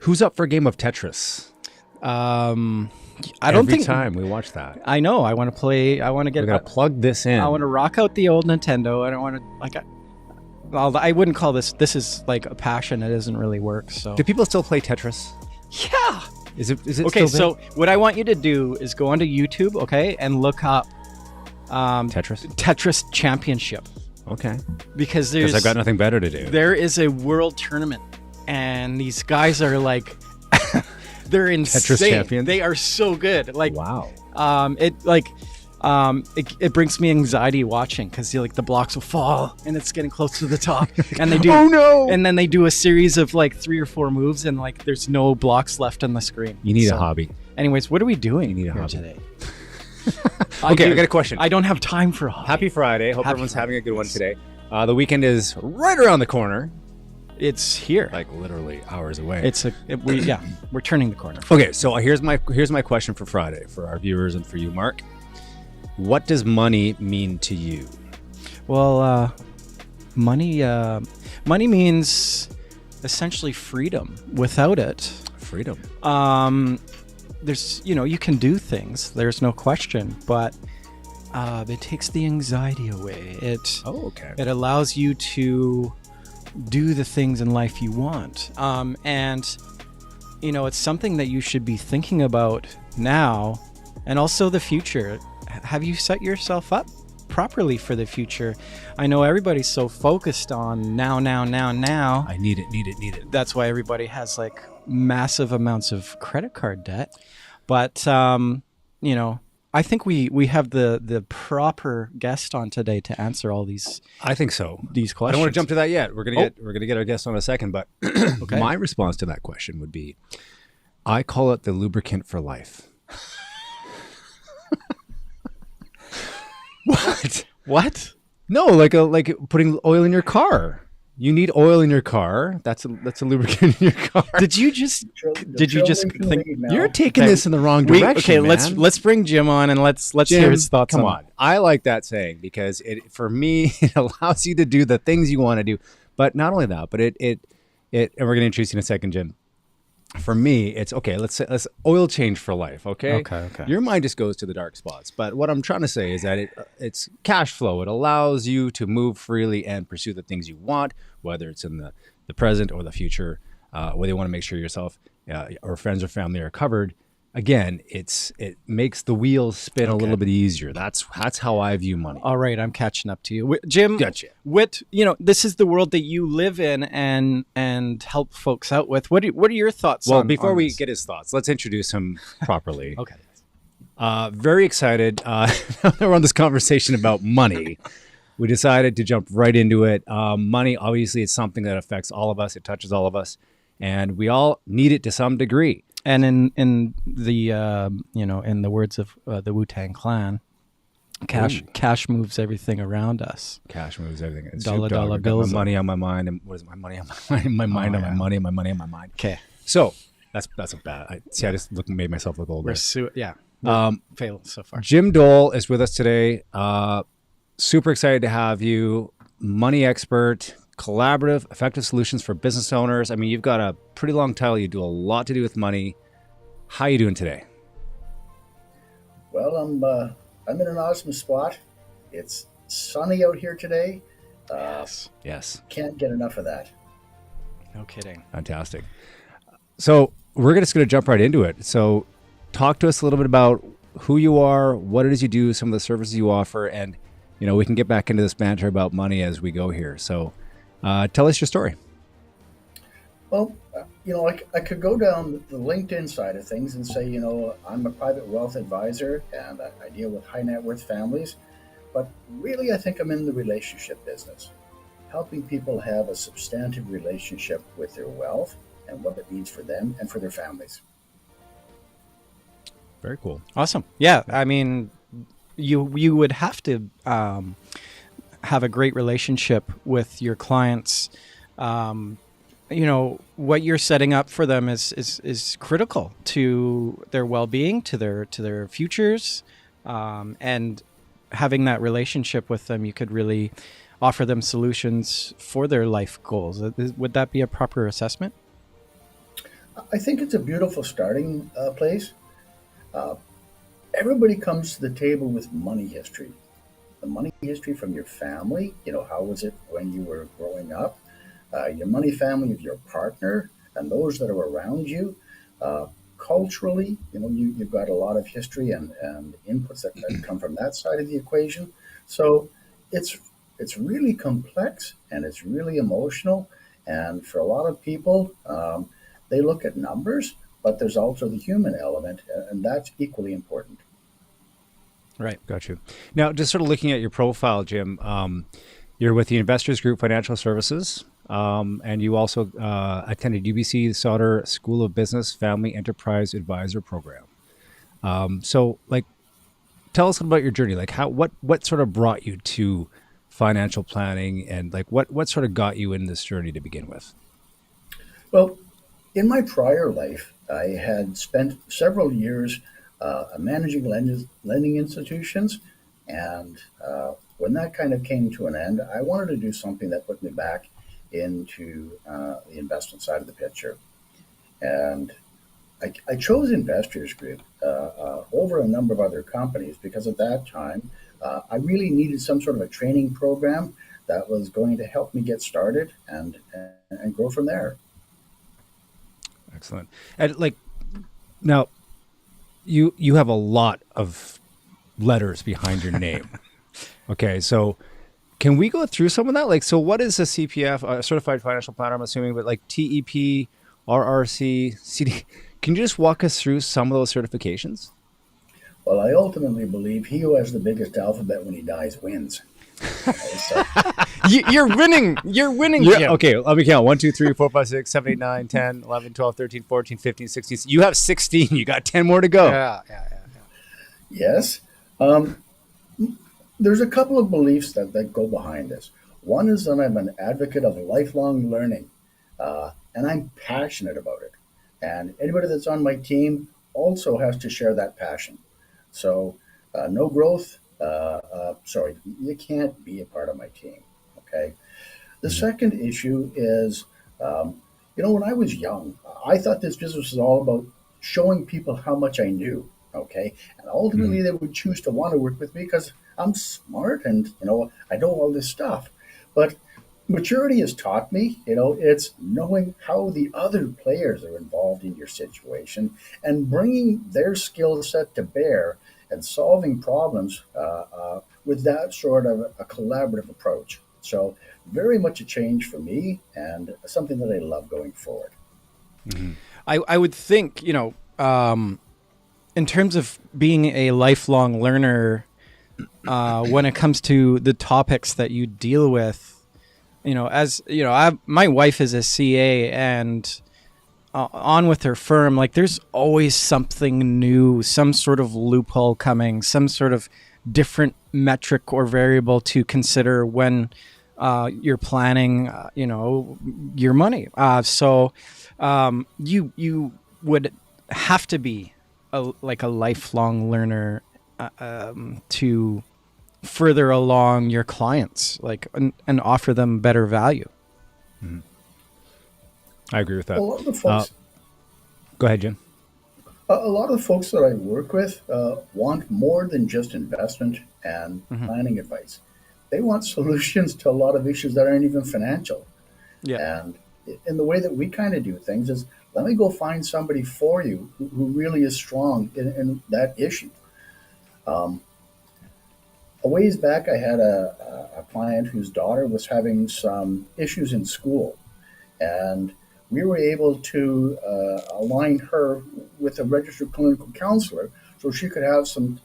Who's up for a game of Tetris? I don't Every think time we watch that. I know. I want to play. I want to get. We're gonna plug this in. I want to rock out the old Nintendo. I don't want to like. Well, I wouldn't call this. This is like a passion. It doesn't really work. So. Do people still play Tetris? Yeah. Is it okay? still So what I want you to do is go onto YouTube, okay, and look up Tetris Championship. Okay. Because I've got nothing better to do. There is a world tournament, and these guys are like, they're insane. Tetris champions. They are so good. Like, wow. It brings me anxiety watching because like the blocks will fall and it's getting close to the top, and they do. Oh no! And then they do a series of like 3 or 4 moves, and like there's no blocks left on the screen. You need a hobby. Anyways, what are we doing? You need a hobby today? Okay, I got a question. I don't have time for a hobby. Happy Friday. Hope everyone's having a good one today. The weekend is right around the corner. It's here. Like literally hours away. We're turning the corner. Okay, so here's my question for Friday for our viewers and for you, Mark. What does money mean to you? Well, money means essentially freedom. Without it, freedom. There's, you can do things. There's no question, but it takes the anxiety away. It allows you to do the things in life you want. And it's something that you should be thinking about now and also the future. Have you set yourself up properly for the future? I know everybody's so focused on now. I need it. That's why everybody has like massive amounts of credit card debt. But, I think we have the proper guest on today to answer all these. I think so. These questions. I don't want to jump to that yet. We're gonna get our guest on in a second, but okay. My response to that question would be, I call it the lubricant for life. What? No, like putting oil in your car. You need oil in your car. That's a lubricant in your car. Did you just think you're taking this in the wrong direction? Okay, let's bring Jim on and let's Jim, hear his thoughts. Come on. I like that saying because for me it allows you to do the things you want to do. But not only that, but it and we're going to introduce you in a second, Jim. For me, it's okay. Let's oil change for life. Okay. Your mind just goes to the dark spots. But what I'm trying to say is that it's cash flow. It allows you to move freely and pursue the things you want, whether it's in the present or the future. Whether you want to make sure yourself or friends or family are covered. Again, it makes the wheels spin a little bit easier. That's how I view money. All right, I'm catching up to you, Jim. Gotcha. This is the world that you live in and help folks out with. What are your thoughts? Well, before we get his thoughts, let's introduce him properly. Okay. Very excited. Now that we're on this conversation about money, we decided to jump right into it. Money, obviously, is something that affects all of us. It touches all of us, and we all need it to some degree. And in the in the words of the Wu-Tang Clan, cash moves everything around us. Cash moves everything. It's dollar bills. My money on my mind, and what is my money on my mind? My mind on my money, and my money on my mind. Okay. So that's a bad. I just made myself look older. Failed so far. Jim Doyle is with us today. Super excited to have you. Money expert. Collaborative, effective solutions for business owners. I mean, you've got a pretty long title. You do a lot to do with money. How are you doing today? Well, I'm in an awesome spot. It's sunny out here today. Yes. Can't get enough of that. No kidding. Fantastic. So we're just going to jump right into it. So talk to us a little bit about who you are, what it is you do, some of the services you offer, and we can get back into this banter about money as we go here. So tell us your story. Well, I could go down the LinkedIn side of things and say, I'm a private wealth advisor and I deal with high net worth families. But really, I think I'm in the relationship business, helping people have a substantive relationship with their wealth and what it means for them and for their families. Very cool. Awesome. Yeah. I mean, you would have to have a great relationship with your clients. What you're setting up for them is critical to their well-being, to their futures, and having that relationship with them, you could really offer them solutions for their life goals. Would that be a proper assessment? I think it's a beautiful starting place. Uh, Everybody comes to the table with money history. The money history from your family. How was it when you were growing up? Your money family of your partner and those that are around you. Uh, Culturally, you've got a lot of history and inputs that come from that side of the equation. So it's it's really complex and it's really emotional. And for a lot of people, they look at numbers, but there's also the human element, and that's equally important. Right. Got you. Now, just sort of looking at your profile, Jim, you're with the Investors Group Financial Services, and you also attended UBC Sauder School of Business Family Enterprise Advisor Program. So, like, tell us about your journey. Like, what sort of brought you to financial planning, and like, what sort of got you in this journey to begin with? Well, in my prior life, I had spent several years managing lending institutions, and when that kind of came to an end, I wanted to do something that put me back into the investment side of the picture. And I chose Investors Group over a number of other companies because at that time, I really needed some sort of a training program that was going to help me get started and grow from there. Excellent. And like, now, you have a lot of letters behind your name. Okay, so can we go through some of that? Like, so what is a CPF, a certified financial planner, I'm assuming, but like TEP, RRC, CD? Can you just walk us through some of those certifications? Well, I ultimately believe he who has the biggest alphabet when he dies wins. So You're winning. You're winning, Yeah. Jim. Okay, let me count. 1, 2, 3, 4, 5, 6, 7, 8, 9, 10, 11, 12, 13, 14, 15, 16. You have 16. You got 10 more to go. Yeah. yes, um, there's a couple of beliefs that go behind this. One is that I'm an advocate of lifelong learning, and I'm passionate about it. And anybody that's on my team also has to share that passion. So, no growth. Sorry, you can't be a part of my team. Okay. The Mhm. second issue is, when I was young, I thought this business was all about showing people how much I knew. Okay. And Mhm. ultimately, they would choose to want to work with me because I'm smart and, I know all this stuff. But maturity has taught me, it's knowing how the other players are involved in your situation and bringing their skill set to bear and solving problems with that sort of a collaborative approach. So, very much a change for me and something that I love going forward. Mhm. I would think, in terms of being a lifelong learner, when it comes to the topics that you deal with, as you know, my wife is a CA, and on with her firm, like there's always something new, some sort of loophole coming, some sort of different metric or variable to consider when you're planning, your money. You would have to be like a lifelong learner to further along your clients, like and offer them better value. Mhm. I agree with A that. lot of the Uh, folks, Go ahead, Jim. a lot of the folks that I work with want more than just investment and Hmm. planning advice. They want solutions to a lot of issues that aren't even financial. Yeah. And in the way that we kind of do things is let me go find somebody for you who really is strong in that issue. Um, a ways back, I had a client whose daughter was having some issues in school, and we were able to align her with a registered clinical counselor so she could have some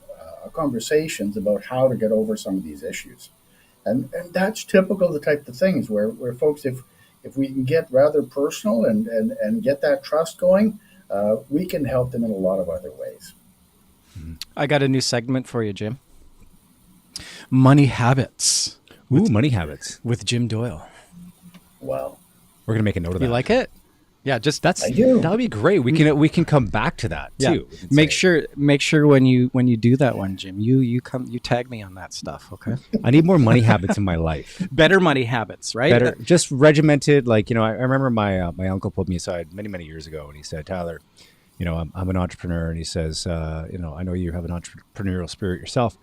conversations about how to get over some of these issues. And that's typical of the type of things where folks, if we can get rather personal and get that trust going, we can help them in a lot of other ways. Mhm. I got a new segment for you, Jim. Money habits Ooh, with money habits. Jim Doyle. Well, We're gonna make a note of You that. like it? Yeah, just I do. That would be great. We can come back to that too. Make sure when you do that one, Jim, you tag me on that stuff, okay? I need more money habits in my life. Better money habits, right? Better, just regimented. Like, I remember my uncle pulled me aside many years ago, and he said, "Tyler, I'm an entrepreneur," and he says, "I know you have an entrepreneurial spirit yourself,"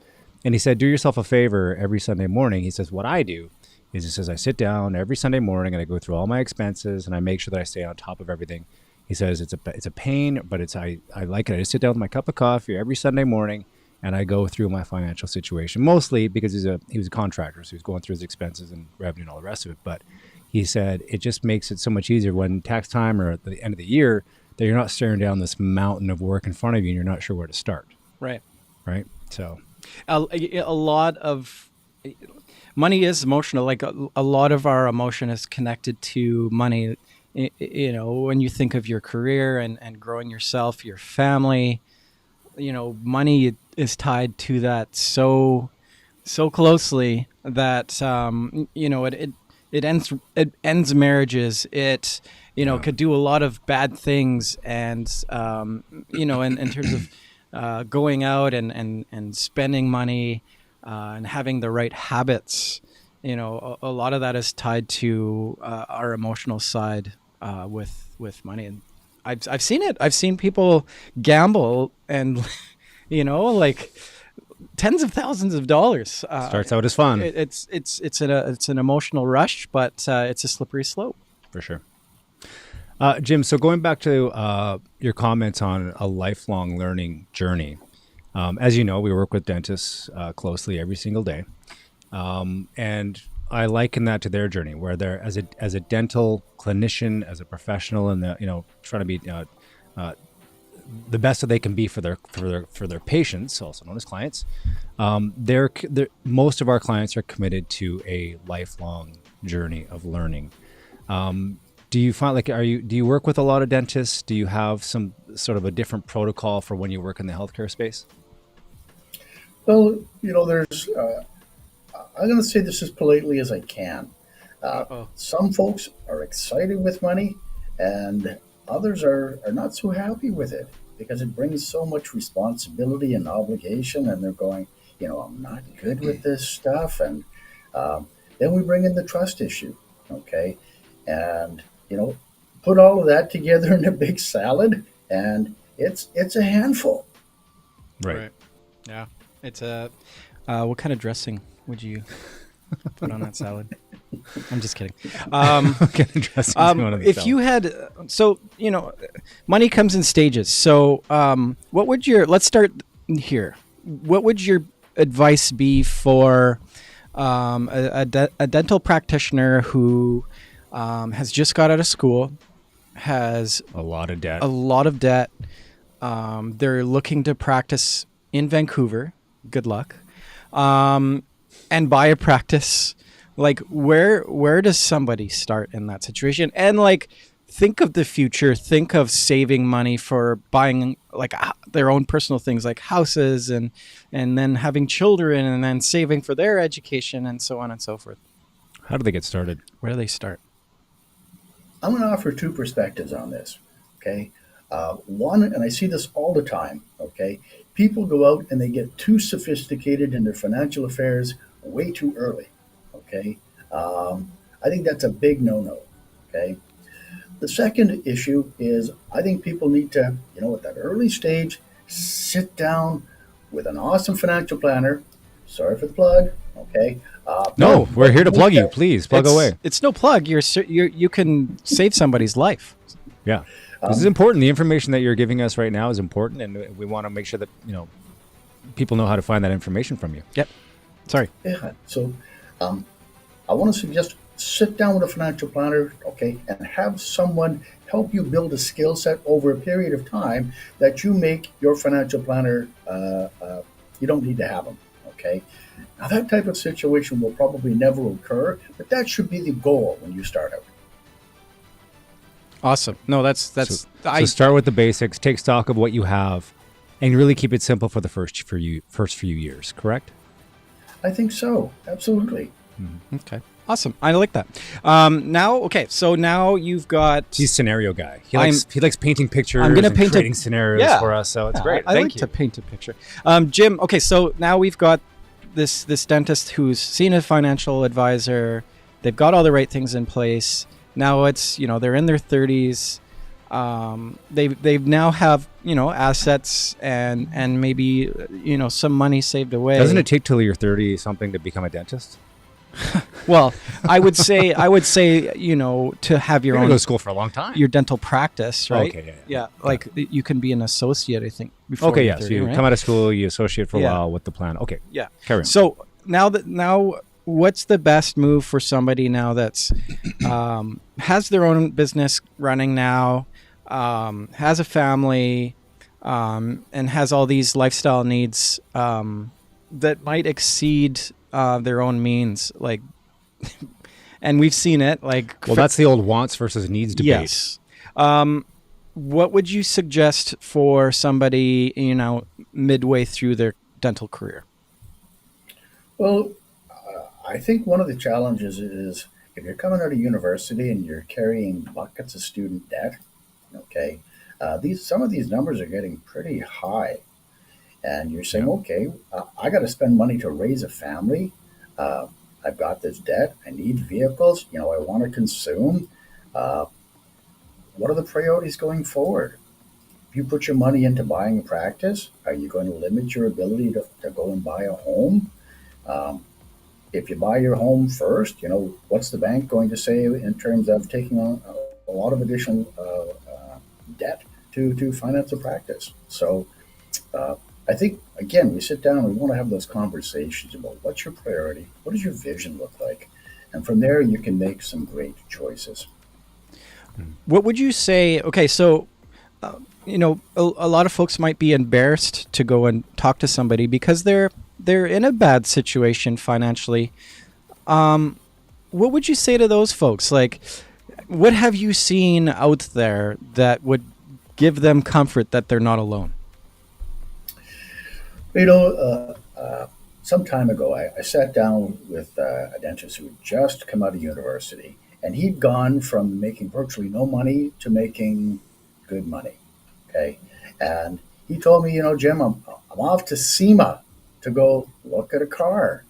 and he said, "Do yourself a favor every Sunday morning." He says, "What I do is," he says, "I sit down every Sunday morning and I go through all my expenses and I make sure that I stay on top of everything." He says, "It's a pain, but I like it. I just sit down with my cup of coffee every Sunday morning and I go through my financial situation, mostly because he was a contractor, so he was going through his expenses and revenue and all the rest of it. But he said it just makes it so much easier when tax time or at the end of the year that you're not staring down this mountain of work in front of you and you're not sure where to start." Right. So a lot of money is emotional. Like a lot of our emotion is connected to money. When you think of your career and growing yourself, your family, money is tied to that so closely that it ends marriages. It could do a lot of bad things, and in terms of going out and spending money and having the right habits. A lot of that is tied to our emotional side with money, and I've seen it. I've seen people gamble and like tens of thousands of dollars. Starts out as fun. It's an emotional rush, but it's a slippery slope for sure. Jim, so going back to your comments on a lifelong learning journey, as you know, we work with dentists closely every single day, and I liken that to their journey, where they're as a dental clinician, as a professional, and trying to be the best that they can be for their patients, also known as clients. Most of our clients are committed to a lifelong journey of learning. Do you find do you work with a lot of dentists? Do you have some sort of a different protocol for when you work in the healthcare space? Well, there's. I'm going to say this as politely as I can. Some folks are excited with money, and others are not so happy with it because it brings so much responsibility and obligation, and they're going, I'm not good with this stuff. And then we bring in the trust issue, okay? And, put all of that together in a big salad, and it's a handful. Right. Yeah. It's what kind of dressing would you put on that salad? I'm just kidding. If you had, money comes in stages. So, let's start here. What would your advice be for a dental practitioner who has just got out of school, has a lot of debt? They're looking to practice in Vancouver. Good luck. And buy a practice. Like where does somebody start in that situation? And think of the future, think of saving money for buying their own personal things like houses and then having children and then saving for their education and so on and so forth. How do they get started? Where do they start? I'm going to offer two perspectives on this. Okay. One, and I see this all the time. Okay. People go out and they get too sophisticated in their financial affairs way too early. Okay. I think that's a big no-no. Okay. The second issue is I think people need to, at that early stage, sit down with an awesome financial planner. Sorry for the plug. Okay. No, we're here to plug you. Please plug away. It's no plug. You can save somebody's life. Yeah. This is important. The information that you're giving us right now is important, and we want to make sure that people know how to find that information from you. Yep. Sorry. Yeah. So, I want to suggest sit down with a financial planner, okay, and have someone help you build a skill set over a period of time that you make your financial planner. You don't need to have them. Okay. Now that type of situation will probably never occur, but that should be the goal when you start out. Awesome. No, that's. So start with the basics. Take stock of what you have, and really keep it simple for the first few years. Correct? I think so. Absolutely. Mm-hmm. Okay. Awesome. I like that. So now you've got... He's scenario guy. He likes painting pictures. I'm going to paint creating scenarios for us, so it's great. I like to paint a picture. Jim, okay, so now we've got this dentist who's seen a financial advisor. They've got all the right things in place. Now it's, they're in their 30s. They now have, assets and maybe, some money saved away. Doesn't it take till you're 30 something to become a dentist? Well, I would say, to have your own... go to school for a long time. Your dental practice, right? Okay, yeah. Like you can be an associate, I think. Before okay, 30, so you right? come out of school, you associate for a while with the plan. Okay, yeah. Carry on. So now, what's the best move for somebody now that's has their own business running now, has a family, and has all these lifestyle needs that might exceed their own means, like, and we've seen it. Like, well, that's the old wants versus needs debate. Yes. What would you suggest for somebody, midway through their dental career? Well, I think one of the challenges is if you're coming out of university and you're carrying buckets of student debt. Okay, some of these numbers are getting pretty high. And you're saying, okay, I got to spend money to raise a family. I've got this debt. I need vehicles. I want to consume. What are the priorities going forward? If you put your money into buying a practice, are you going to limit your ability to go and buy a home? If you buy your home first, what's the bank going to say in terms of taking on a lot of additional debt to finance a practice? So I think, again, we sit down and we want to have those conversations about what's your priority, what does your vision look like? And from there, you can make some great choices. What would you say? Okay, so, a lot of folks might be embarrassed to go and talk to somebody because they're in a bad situation financially. What would you say to those folks? Like, what have you seen out there that would give them comfort that they're not alone? Some time ago, I sat down with a dentist who had just come out of university, and he'd gone from making virtually no money to making good money. Okay. And he told me, Jim, I'm off to SEMA to go look at a car.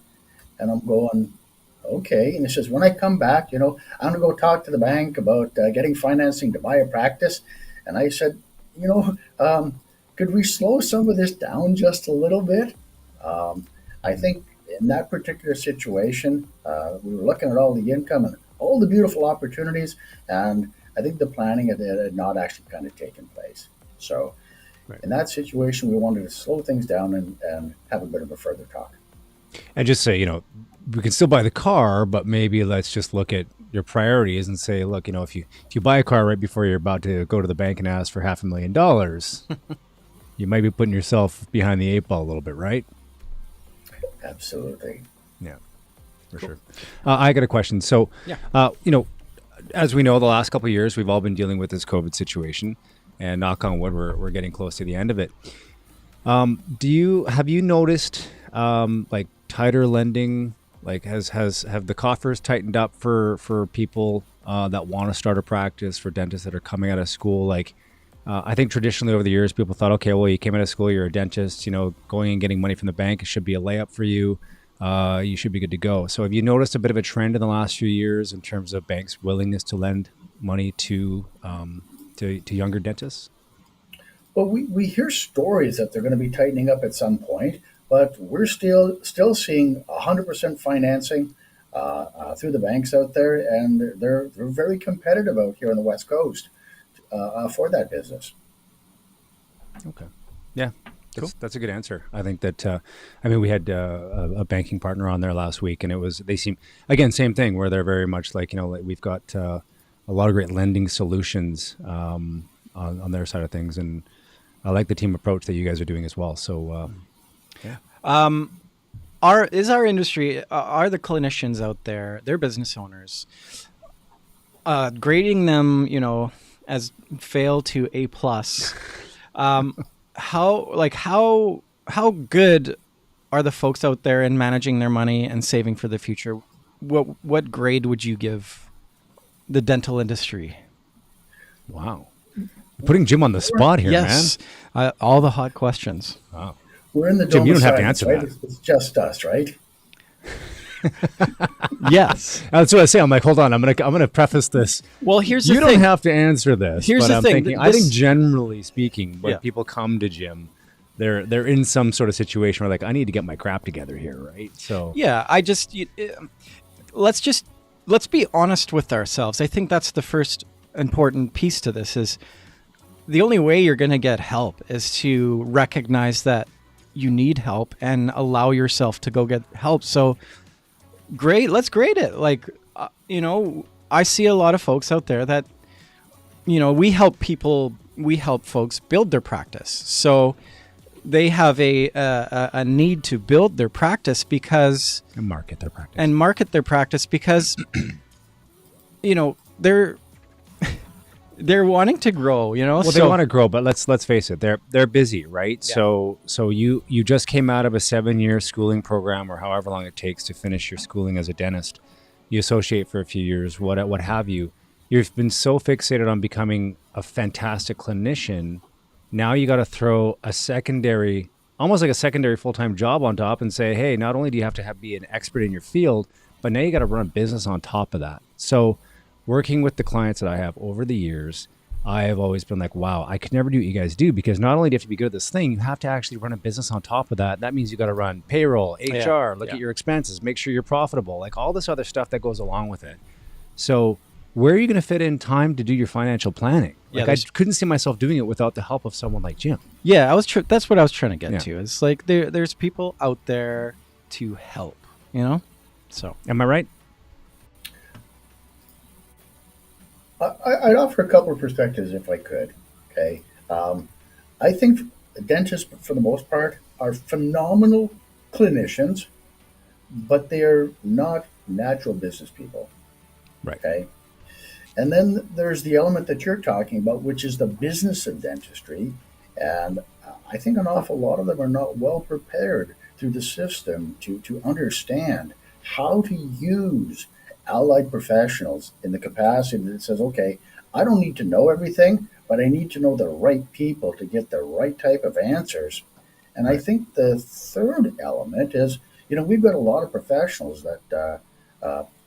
And I'm going, okay. And he says, when I come back, I'm going to go talk to the bank about getting financing to buy a practice. And I said, could we slow some of this down just a little bit? I think in that particular situation, we were looking at all the income and all the beautiful opportunities, and I think the planning had not actually kind of taken place. So in that situation, we wanted to slow things down and have a bit of a further talk. And just say, we can still buy the car, but maybe let's just look at your priorities and say, look, if you buy a car right before you're about to go to the bank and ask for $500,000, you might be putting yourself behind the eight ball a little bit, right? Absolutely. Yeah, for sure. I got a question. So, as we know, the last couple of years, we've all been dealing with this COVID situation, and knock on wood, we're getting close to the end of it. Have you noticed like tighter lending? Like have the coffers tightened up for people that want to start a practice, for dentists that are coming out of school? Like, I think traditionally over the years, people thought, okay, well, you came out of school, you're a dentist, going and getting money from the bank, it should be a layup for you. You should be good to go. So have you noticed a bit of a trend in the last few years in terms of banks' willingness to lend money to younger dentists? Well, we hear stories that they're going to be tightening up at some point, but we're still seeing 100% financing through the banks out there, and they're very competitive out here on the West Coast for that business. Okay. Yeah. That's a good answer. I think that, we had a banking partner on there last week, and they seem, again, same thing, where they're very much like, we've got a lot of great lending solutions on their side of things. And I like the team approach that you guys are doing as well. So, yeah. Are the clinicians out there, they're business owners, grading them, as fail to A+, how good are the folks out there in managing their money and saving for the future? what grade would you give the dental industry? Wow. Putting Jim on the spot here, yes. Man. All the hot questions. Wow. We're in the Jim, you don't have to answer right? that. It's just us, right? Yes. That's what I say. I'm like, hold on. I'm gonna preface this. Well, here's the thing. You don't have to answer this. Here's the thing. I think generally speaking, when people come to Jim, they're in some sort of situation where like, I need to get my crap together here, right? So yeah, let's be honest with ourselves. I think that's the first important piece to this. Is the only way you're going to get help is to recognize that you need help and allow yourself to go get help. So let's grade it. Like, I see a lot of folks out there that, we help folks build their practice. So they have a need to build their practice because and market their practice because, they're wanting to grow, Well, they want to grow, but let's face it, they're busy, right? Yeah. So you just came out of a 7-year schooling program, or however long it takes to finish your schooling as a dentist. You associate for a few years, what have you. You've been so fixated on becoming a fantastic clinician. Now you got to throw almost like a secondary full-time job on top and say, hey, not only do you have to be an expert in your field, but now you got to run a business on top of that. So working with the clients that I have over the years, I have always been like, wow, I could never do what you guys do, because not only do you have to be good at this thing, you have to actually run a business on top of that. That means you got to run payroll, HR, look at your expenses, make sure you're profitable, like all this other stuff that goes along with it. So where are you going to fit in time to do your financial planning? Like, I couldn't see myself doing it without the help of someone like Jim. Yeah, that's what I was trying to get to. It's like there's people out there to help, So, am I right? I'd offer a couple of perspectives if I could. Okay. I think dentists, for the most part, are phenomenal clinicians, but they're not natural business people. Right. Okay. And then there's the element that you're talking about, which is the business of dentistry. And I think an awful lot of them are not well prepared through the system to understand how to use allied professionals in the capacity that says, okay, I don't need to know everything, but I need to know the right people to get the right type of answers. And I think the third element is, we've got a lot of professionals that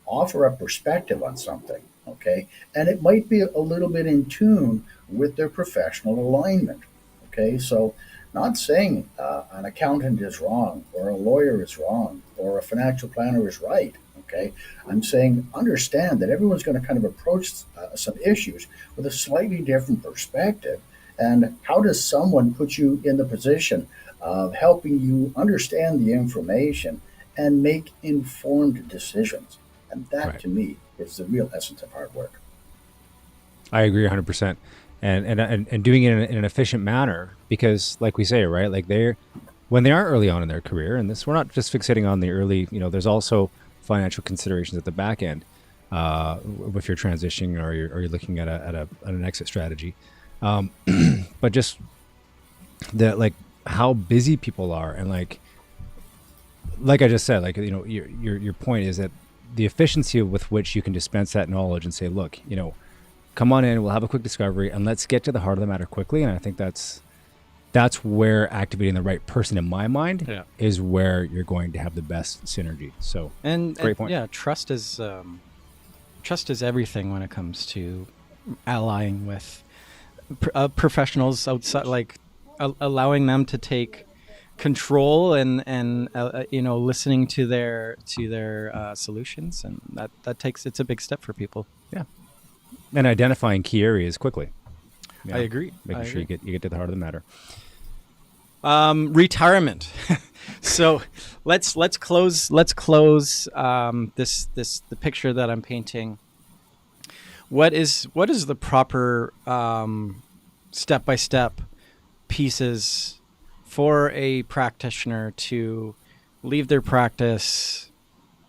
offer a perspective on something, okay? And it might be a little bit in tune with their professional alignment, okay? So not saying an accountant is wrong, or a lawyer is wrong, or a financial planner is right. Okay, I'm saying understand that everyone's going to kind of approach some issues with a slightly different perspective. And how does someone put you in the position of helping you understand the information and make informed decisions? And that, to me, is the real essence of hard work. I agree 100%. And doing it in an efficient manner, because like we say, right, like when they are early on in their career, and we're not just fixating on the early, there's also financial considerations at the back end, if you're transitioning or you're looking at an exit strategy, but just the how busy people are, and like I just said, your point is that the efficiency with which you can dispense that knowledge and say, look, come on in, we'll have a quick discovery, and let's get to the heart of the matter quickly. And I think that's where activating the right person, in my mind, is where you're going to have the best synergy. So, great point. Yeah, trust is everything when it comes to allying with professionals outside, like allowing them to take control and listening to their solutions, and it's a big step for people. Yeah, and identifying key areas quickly. I agree. Making sure you get to the heart of the matter. Retirement. So let's close the picture that I'm painting. What is the proper step-by-step pieces for a practitioner to leave their practice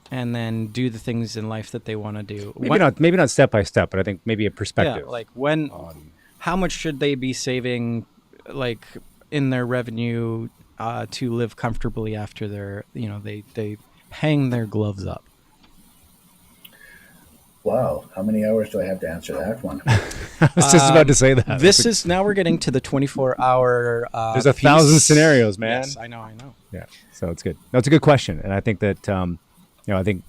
and then do the things in life that they want to do? Maybe not step by step, but I think maybe a perspective. Yeah, like how much should they be saving, like in their revenue, to live comfortably after they hang their gloves up? Wow, how many hours do I have to answer that one? I was just about to say that. This is now we're getting to the 24-hour. There's 1,000 scenarios, man. Yes, I know. Yeah, so it's good. No, it's a good question, and I think that I think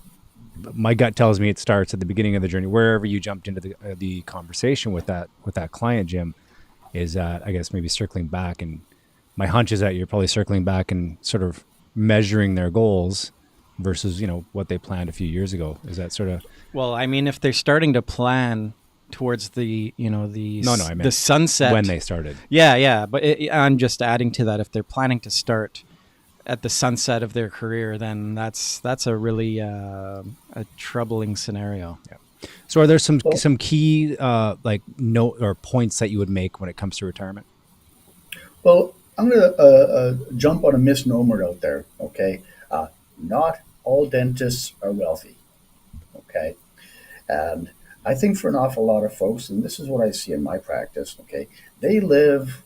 my gut tells me it starts at the beginning of the journey, wherever you jumped into the conversation with that client, Jim. Is that I guess maybe circling back, and my hunch is that you're probably circling back and sort of measuring their goals versus what they planned a few years ago. Is that sort of? Well, I mean, if they're starting to plan towards the I meant the sunset when they started. Yeah, but I'm just adding to that. If they're planning to start at the sunset of their career, then that's a really a troubling scenario. Yeah. So are there some key note or points that you would make when it comes to retirement? Well, I'm going to jump on a misnomer out there. Okay, not all dentists are wealthy. Okay, and I think for an awful lot of folks, and this is what I see in my practice. Okay, they live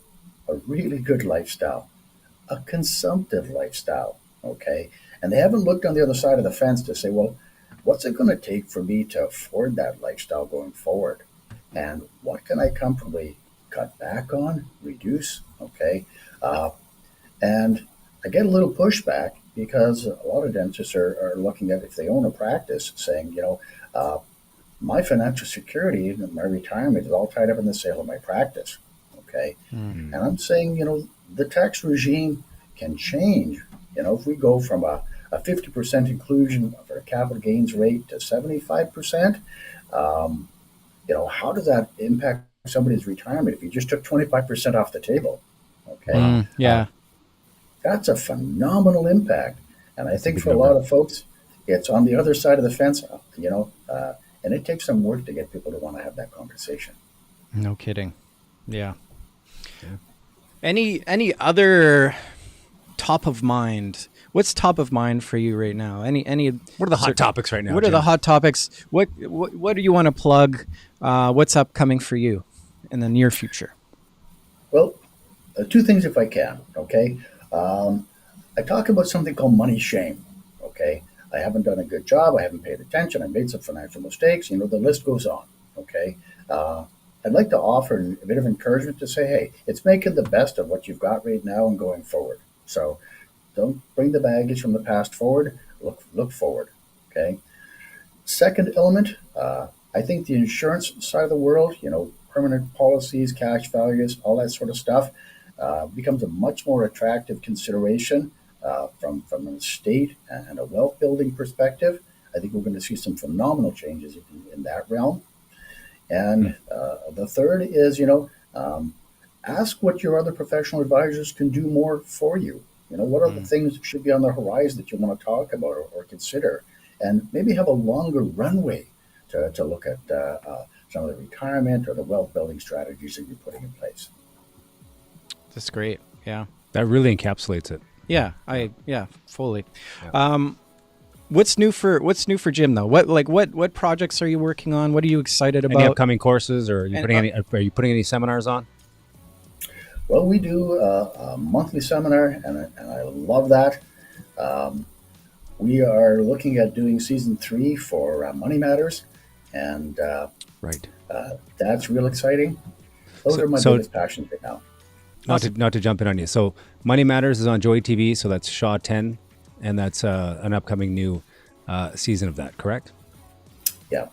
a really good lifestyle, a consumptive lifestyle. Okay, and they haven't looked on the other side of the fence to say, well, what's it going to take for me to afford that lifestyle going forward? And what can I comfortably cut back on, reduce? Okay. And I get a little pushback because a lot of dentists are looking at, if they own a practice, saying, my financial security and my retirement is all tied up in the sale of my practice. Okay. Mm-hmm. And I'm saying, the tax regime can change. If we go from a 50% inclusion of our capital gains rate to 75%, how does that impact somebody's retirement if you just took 25% off the table? Okay. That's a phenomenal impact. And I think for a lot of folks, it's on the other side of the fence, and it takes some work to get people to want to have that conversation. No kidding. Yeah. Any other top of mind? What's top of mind for you right now? What are the hot topics right now? What are the hot topics? What do you want to plug? What's upcoming for you in the near future? Well, two things if I can. Okay, I talk about something called money shame. Okay, I haven't done a good job. I haven't paid attention. I made some financial mistakes. The list goes on. Okay, I'd like to offer a bit of encouragement to say, hey, it's making the best of what you've got right now and going forward. So don't bring the baggage from the past forward. Look forward. Okay. Second element, I think the insurance side of the world, permanent policies, cash values, all that sort of stuff, becomes a much more attractive consideration from an estate and a wealth building perspective. I think we're going to see some phenomenal changes in that realm. And the third is, ask what your other professional advisors can do more for you. What are the things that should be on the horizon that you want to talk about or consider? And maybe have a longer runway to look at some of the retirement or the wealth building strategies that you're putting in place. That's great. Yeah. That really encapsulates it. Yeah. Fully. Yeah. What's new for Jim though? What projects are you working on? What are you excited about? Any upcoming courses, or are you putting any seminars on? Well, we do a monthly seminar, and I love that. We are looking at doing season 3 for Money Matters, and that's real exciting. Those are my biggest passions right now. Not to jump in on you. So Money Matters is on Joy TV, so that's Shaw 10, and that's an upcoming new season of that, correct? Yeah.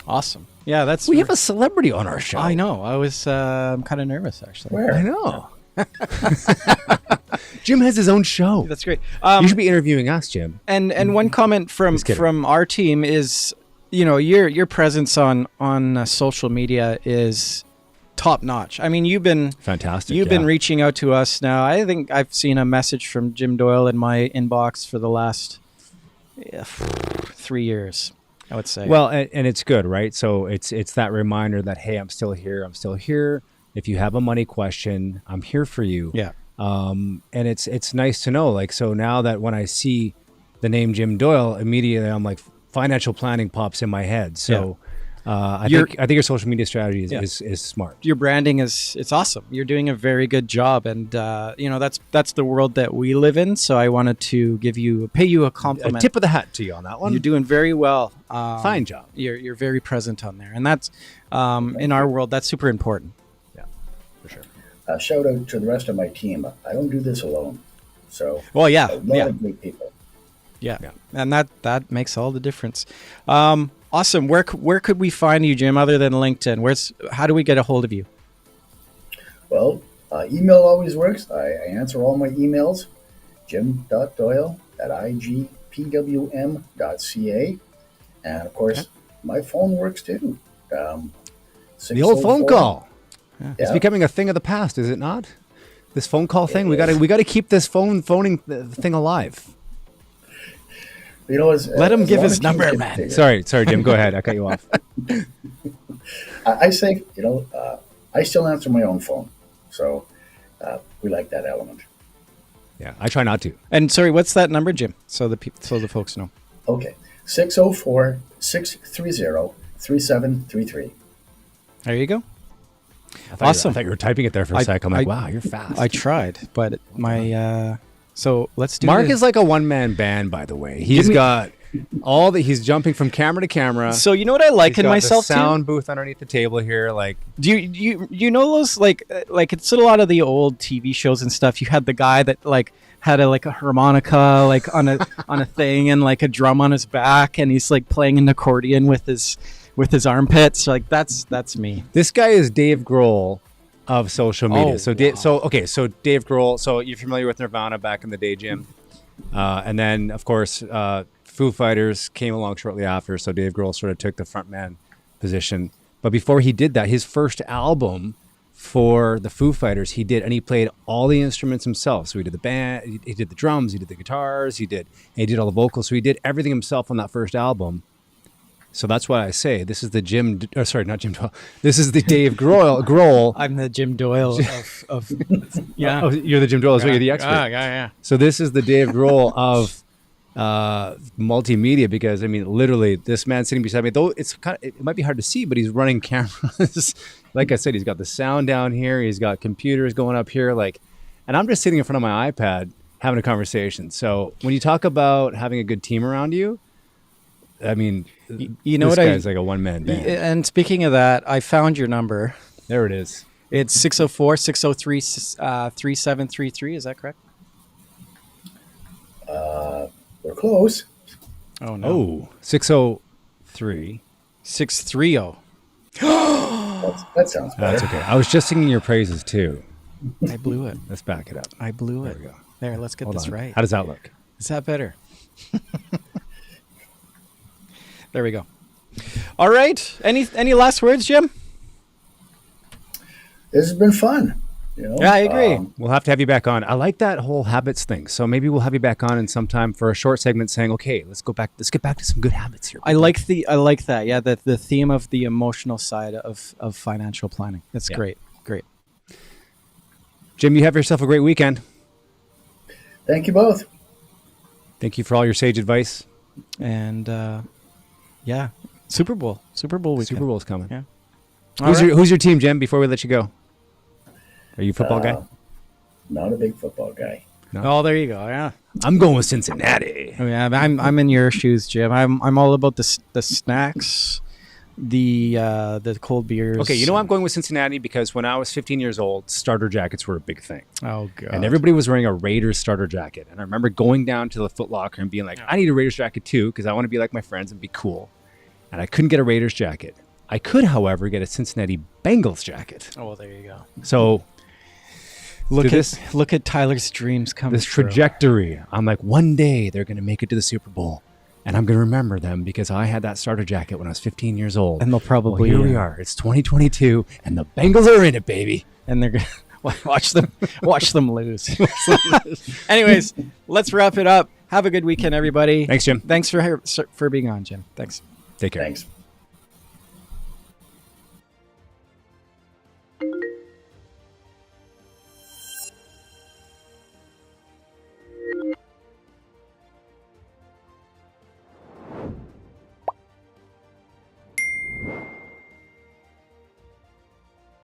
Awesome. Yeah, we have a celebrity on our show. I know. I was I'm kind of nervous actually. Where? I know. Jim has his own show. That's great. You should be interviewing us, Jim. And one comment from our team is, your presence on social media is top notch. I mean, you've been fantastic. You've been reaching out to us now. I think I've seen a message from Jim Doyle in my inbox for the last 3 years, I would say. Well, and it's good, right? So it's that reminder that, hey, I'm still here. I'm still here. If you have a money question, I'm here for you. Yeah. And it's nice to know. Like, so now that when I see the name Jim Doyle, immediately I'm like, financial planning pops in my head. So I think your social media strategy is smart. Your branding it's awesome. You're doing a very good job, and that's the world that we live in. So I wanted to pay you a compliment. A tip of the hat to you on that one. You're doing very well. Fine job. You're very present on there, and that's in our world that's super important. Yeah, for sure. Shout out to the rest of my team. I don't do this alone. So well, a lot of great people. Yeah, and that makes all the difference. Awesome. Where could we find you, Jim, other than LinkedIn? How do we get a hold of you? Well, email always works. I answer all my emails. jim.doyle@igpwm.ca. And of course, my phone works too. The old phone call. Yeah. It's becoming a thing of the past, is it not? This phone call thing. We got to keep this phoning thing alive. Let him give his number, man. Sorry, Jim. Go ahead. I cut you off. I say, I still answer my own phone, so we like that element. Yeah, I try not to. And sorry, what's that number, Jim? So the folks know. Okay, 604-630-3733. There you go. Awesome. I thought you were typing it there for a sec. I'm like, wow, you're fast. I tried, but my. So let's do. Mark is like a one-man band, by the way. He's got all the. He's jumping from camera to camera. So you know what I like in myself too? Sound booth underneath the table here. Like, do you know those like it's a lot of the old TV shows and stuff. You had the guy that like had a harmonica like on a thing and like a drum on his back, and he's like playing an accordion with his armpits. Like that's me. This guy is Dave Grohl of social media. Oh, so Dave Grohl. So you're familiar with Nirvana back in the day, Jim, and then of course Foo Fighters came along shortly after. So Dave Grohl sort of took the frontman position. But before he did that, his first album for the Foo Fighters, he played all the instruments himself. So he did the band, he did the drums, he did the guitars, he did all the vocals. So he did everything himself on that first album. So that's why I say this is the not Jim Doyle. This is the Dave Grohl. I'm the Jim Doyle of yeah. Oh, you're the Jim Doyle, so you're the expert. Yeah. So this is the Dave Grohl of multimedia, because I mean, literally, this man sitting beside me. Though it might be hard to see, but he's running cameras. Like I said, he's got the sound down here. He's got computers going up here. And I'm just sitting in front of my iPad having a conversation. So when you talk about having a good team around you, I mean, this guy's like a one-man band. And speaking of that, I found your number. There it is. It's 604-603-3733. Is that correct? We're close. Oh, no. Oh, 603. 630. That sounds better. That's okay. I was just singing your praises, too. I blew it. Let's back it up. I blew it. There we go. There, let's get this right. How does that look? Is that better? There we go. All right. Any last words, Jim? This has been fun. Yeah, I agree. We'll have to have you back on. I like that whole habits thing. So maybe we'll have you back on in some time for a short segment saying, okay, let's get back to some good habits here. I like that. Yeah, the theme of the emotional side of financial planning. That's great. Jim, you have yourself a great weekend. Thank you both. Thank you for all your sage advice. And yeah, Super Bowl weekend. Super Bowl's coming. Yeah. Who's your team, Jim, before we let you go? Are you a football guy? Not a big football guy. No? Oh, there you go. Yeah. I'm going with Cincinnati. Oh, yeah, I'm in your shoes, Jim. I'm all about the snacks, the cold beers. Okay, you know I'm going with Cincinnati because when I was 15 years old, starter jackets were a big thing. Oh god. And everybody was wearing a Raiders starter jacket. And I remember going down to the Foot Locker and being like, I need a Raiders jacket too because I want to be like my friends and be cool. And I couldn't get a Raiders jacket. I could, however, get a Cincinnati Bengals jacket. Oh, well, there you go. So look at Tyler's dreams coming. This trajectory. I'm like, one day they're going to make it to the Super Bowl. And I'm going to remember them because I had that starter jacket when I was 15 years old. And they'll probably... Well, here we are. It's 2022, and the Bengals are in it, baby. And they're going to watch them lose. Anyways, let's wrap it up. Have a good weekend, everybody. Thanks, Jim. Thanks for being on, Jim. Thanks. Take care. Thanks.